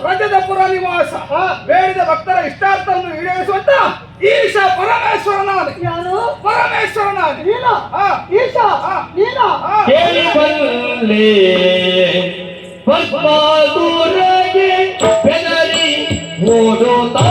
ವ್ರಜದ ಪುರ ನಿವಾಸ ಬೇಡಿದ ಭಕ್ತರ ಇಷ್ಟಾರ್ಥವನ್ನು ಈಡೇರಿಸುವಂತ ಈಶ ಪರಮೇಶ್ವರನಾದ ಯಾರು ಪರಮೇಶ್ವರನಾದ ನೀನ ಈಶ ನೀನ ಕೇಳಿ ಬಲ್ಲೆ ಪದ್ಮಾದೂರಗೆ ಬೆದರಿ ಓಡುತ್ತಾ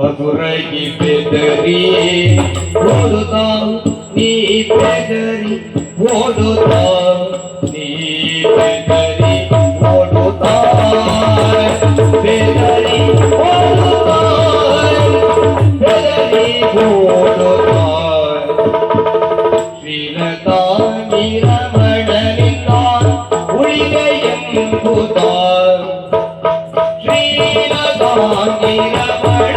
ಅದುರಗಿ ಬೆದರಿ ಓಡುತ್ತಾ ನೀ ಬೆದರಿ ಓಡುತ್ತಾ ನೀ ಬೆದರಿ ಓಡುತ್ತಾ ಬೆದರಿ ಓಡುತ್ತಾ ಬೆದರಿ ಓಡುತ್ತಾ ಶ್ರೀಲತಾನಿ ರಮಣನಿಂದ ಉಳಿದೆ ಎಂಬುದ ಶ್ರೀಲತಾನಿ ರಮಣ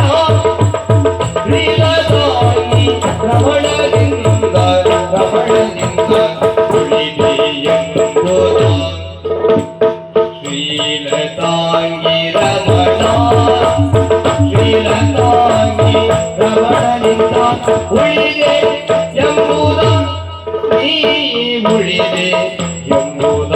ಶ್ರೀಲತಾನಿ ರಮಣನಿಂದ ಉಳಿದೆ ಎಂಬುದ ಶ್ರೀಲತಾಂಗಿ ರಮಣ ಶ್ರೀಲತಾಂಗಿ ರಮಣನಿಂದ ಉಳಿದೆ ಎಂಬುದ ನೀ ಉಳಿದೆ ಎಂಬುದ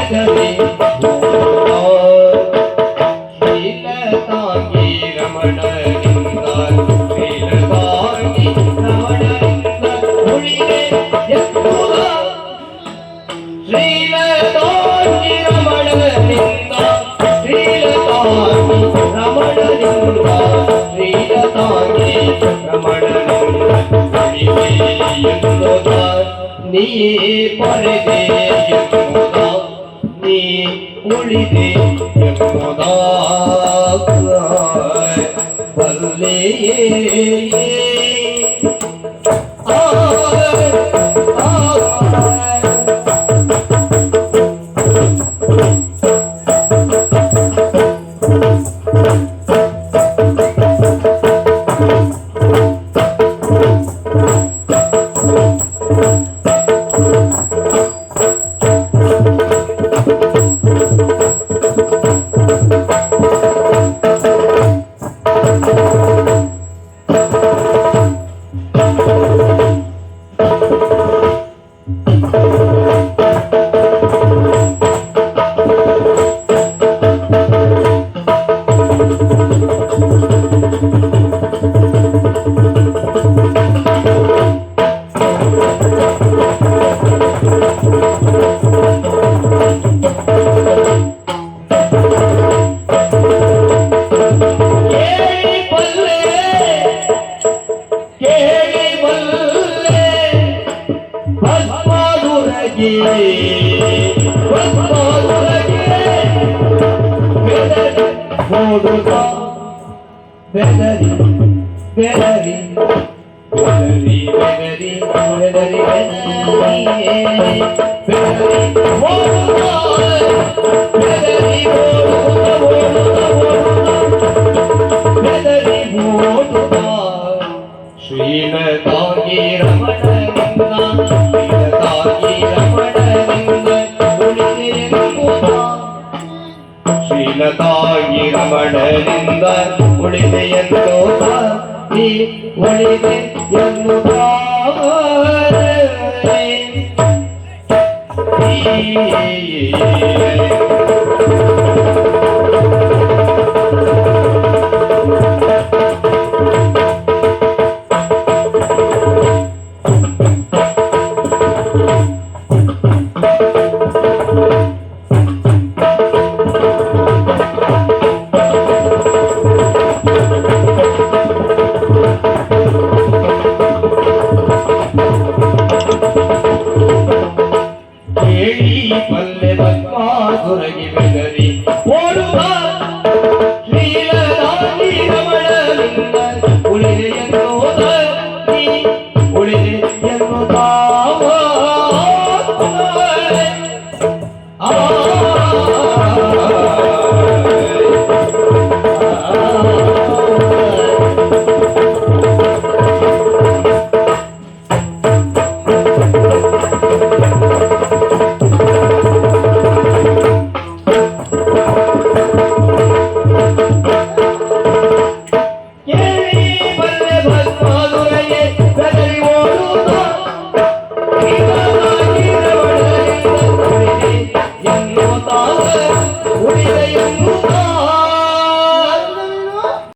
ಬೆದರಿ ಶ್ರೀಲತಾಂಗಿ ರಮಣನಿಂದ ಶ್ರೀಲತಾಂಗಿ ರಮಣನಿಂದ ಉಳಿದೆ ಎಂಬುದ ಶ್ರೀಲತಾಂಗಿ ರಮಣನಿಂದ ಶ್ರೀಲತಾಂಗಿ ರಮಣನಿಂದ ಶ್ರೀಲತಾಂಗಿ ರಮಣನಿಂದ ಉಳಿದೆ ಎಂಬುದ ನೀ ಪಡೆದೆ ಎಂಬುದ ನೀ ಉಳಿದೆ ಎಂಬುದ ಬಲ್ಲೆ ಬೆದರಿ ಬೆದರಿ ಬೆದರಿ ಬೆದರಿ ಬೆದರಿ ಬೆದರಿ ಬೆದರಿ ಬೆದರಿ ಶ್ರೀಲತಾಂಗಿ ರಮಣನಿಂದ ಶ್ರೀಲತಾಂಗಿ ರಮಣನಿಂದ ಉಳಿದೆ ರಮಣರಿಂದ ಉಳಿದೆ ಎಂದು ನೀ ಉಳಿದೆ ಎನ್ನುತ್ತ ಕೇಳಿ ಪಲ್ಲೆ ಭಸ್ಮಾಸುರಗಿ ಬೆದರಿ ಓಡುವ